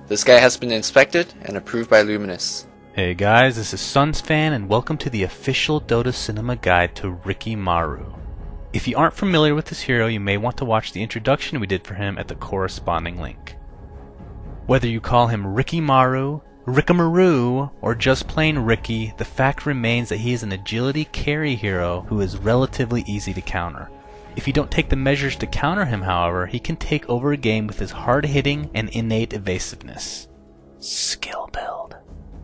This guy has been inspected and approved by Luminous. Hey guys, this is Sunsfan and welcome to the official Dota Cinema Guide to Rikimaru. If you aren't familiar with this hero, you may want to watch the introduction we did for him at the corresponding link. Whether you call him Rikimaru, Rikimaru, or just plain Ricky, the fact remains that he is an agility carry hero who is relatively easy to counter. If you don't take the measures to counter him, however, he can take over a game with his hard-hitting and innate evasiveness. Skill build.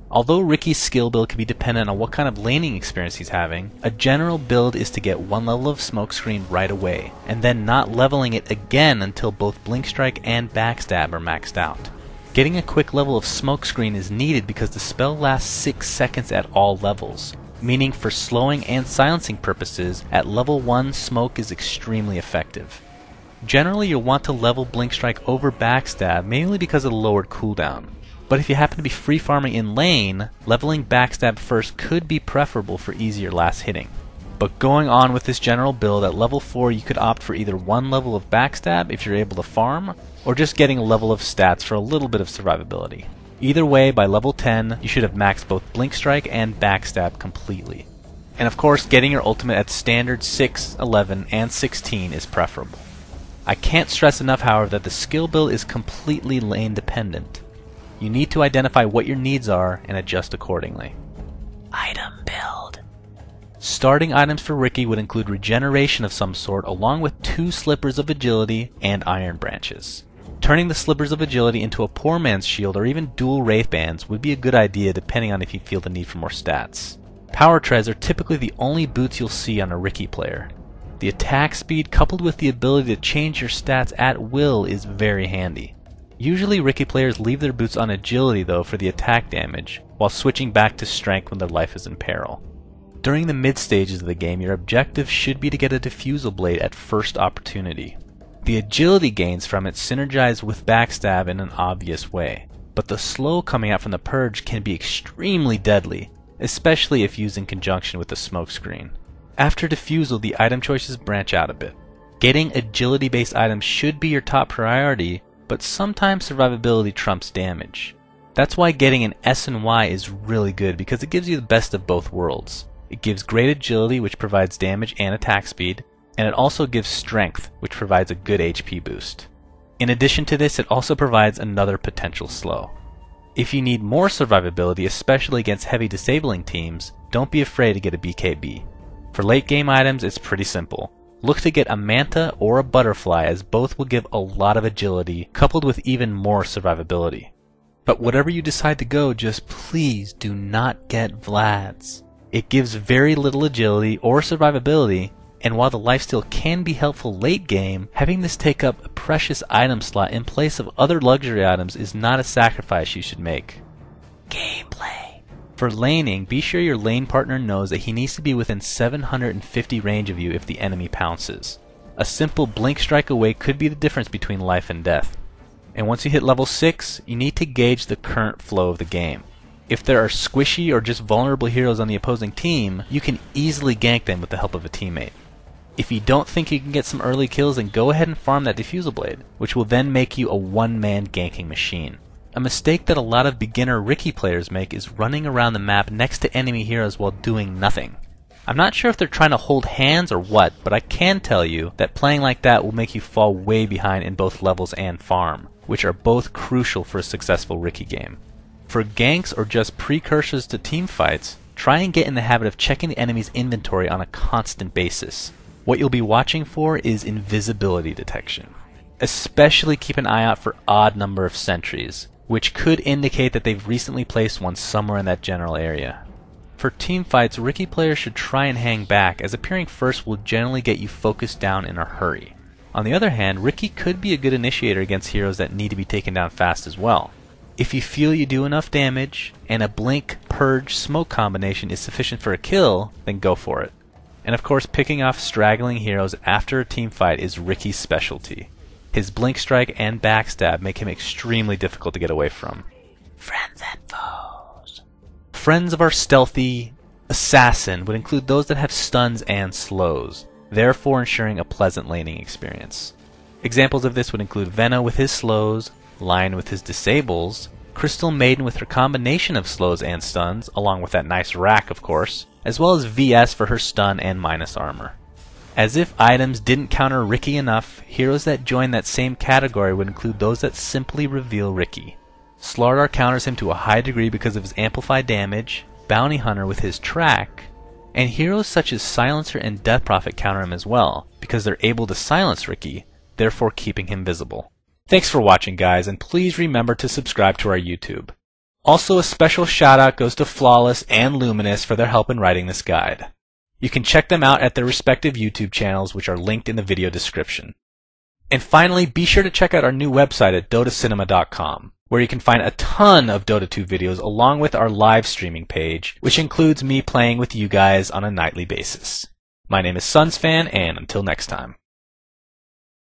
Although Ricky's skill build can be dependent on what kind of laning experience he's having, a general build is to get one level of smokescreen right away, and then not leveling it again until both Blink Strike and Backstab are maxed out. Getting a quick level of smokescreen is needed because the spell lasts 6 seconds at all levels, meaning for slowing and silencing purposes, at level 1 smoke is extremely effective. Generally you'll want to level Blink Strike over Backstab mainly because of the lowered cooldown. But if you happen to be free farming in lane, leveling Backstab first could be preferable for easier last hitting. But going on with this general build, at level 4 you could opt for either one level of Backstab if you're able to farm, or just getting a level of stats for a little bit of survivability. Either way, by level 10 you should have maxed both Blink Strike and Backstab completely. And of course, getting your ultimate at standard 6, 11, and 16 is preferable. I can't stress enough, however, that the skill build is completely lane dependent. You need to identify what your needs are and adjust accordingly. Item build. Starting items for Ricky would include regeneration of some sort along with 2 slippers of agility and iron branches. Turning the slippers of agility into a poor man's shield or even dual wraith bands would be a good idea depending on if you feel the need for more stats. Power treads are typically the only boots you'll see on a Ricky player. The attack speed coupled with the ability to change your stats at will is very handy. Usually Ricky players leave their boots on agility though for the attack damage, while switching back to strength when their life is in peril. During the mid stages of the game, your objective should be to get a Diffusal Blade at first opportunity. The agility gains from it synergize with Backstab in an obvious way, but the slow coming out from the Purge can be extremely deadly, especially if used in conjunction with the smokescreen. After Diffusal, the item choices branch out a bit. Getting agility based items should be your top priority, but sometimes survivability trumps damage. That's why getting an S and Y is really good because it gives you the best of both worlds. It gives great agility, which provides damage and attack speed, and it also gives strength, which provides a good HP boost. In addition to this, it also provides another potential slow. If you need more survivability, especially against heavy disabling teams, don't be afraid to get a BKB. For late game items, it's pretty simple. Look to get a Manta or a Butterfly, as both will give a lot of agility, coupled with even more survivability. But whatever you decide to go, just please do not get Vlad's. It gives very little agility or survivability, and while the lifesteal can be helpful late game, having this take up a precious item slot in place of other luxury items is not a sacrifice you should make. Gameplay. For laning, be sure your lane partner knows that he needs to be within 750 range of you if the enemy pounces. A simple Blink Strike away could be the difference between life and death. And once you hit level 6, you need to gauge the current flow of the game. If there are squishy or just vulnerable heroes on the opposing team, you can easily gank them with the help of a teammate. If you don't think you can get some early kills, then go ahead and farm that Diffusal Blade, which will then make you a one-man ganking machine. A mistake that a lot of beginner Ricky players make is running around the map next to enemy heroes while doing nothing. I'm not sure if they're trying to hold hands or what, but I can tell you that playing like that will make you fall way behind in both levels and farm, which are both crucial for a successful Ricky game. For ganks or just precursors to team fights, try and get in the habit of checking the enemy's inventory on a constant basis. What you'll be watching for is invisibility detection. Especially keep an eye out for odd number of sentries, which could indicate that they've recently placed one somewhere in that general area. For team fights, Ricky players should try and hang back, as appearing first will generally get you focused down in a hurry. On the other hand, Ricky could be a good initiator against heroes that need to be taken down fast as well. If you feel you do enough damage, and a Blink, Purge, Smoke combination is sufficient for a kill, then go for it. And of course, picking off straggling heroes after a team fight is Ricky's specialty. His Blink Strike and Backstab make him extremely difficult to get away from. Friends and foes. Friends of our stealthy assassin would include those that have stuns and slows, therefore ensuring a pleasant laning experience. Examples of this would include Venno with his slows, Lion with his disables, Crystal Maiden with her combination of slows and stuns, along with that nice rack of course, as well as VS for her stun and minus armor. As if items didn't counter Riki enough, heroes that join that same category would include those that simply reveal Riki. Slardar counters him to a high degree because of his amplified damage, Bounty Hunter with his track, and heroes such as Silencer and Death Prophet counter him as well, because they're able to silence Riki, therefore keeping him visible. Thanks for watching guys, and please remember to subscribe to our YouTube. Also a special shout out goes to Flawless and Luminous for their help in writing this guide. You can check them out at their respective YouTube channels, which are linked in the video description. And finally, be sure to check out our new website at dotacinema.com, where you can find a ton of Dota 2 videos along with our live streaming page, which includes me playing with you guys on a nightly basis. My name is SunsFan, and until next time.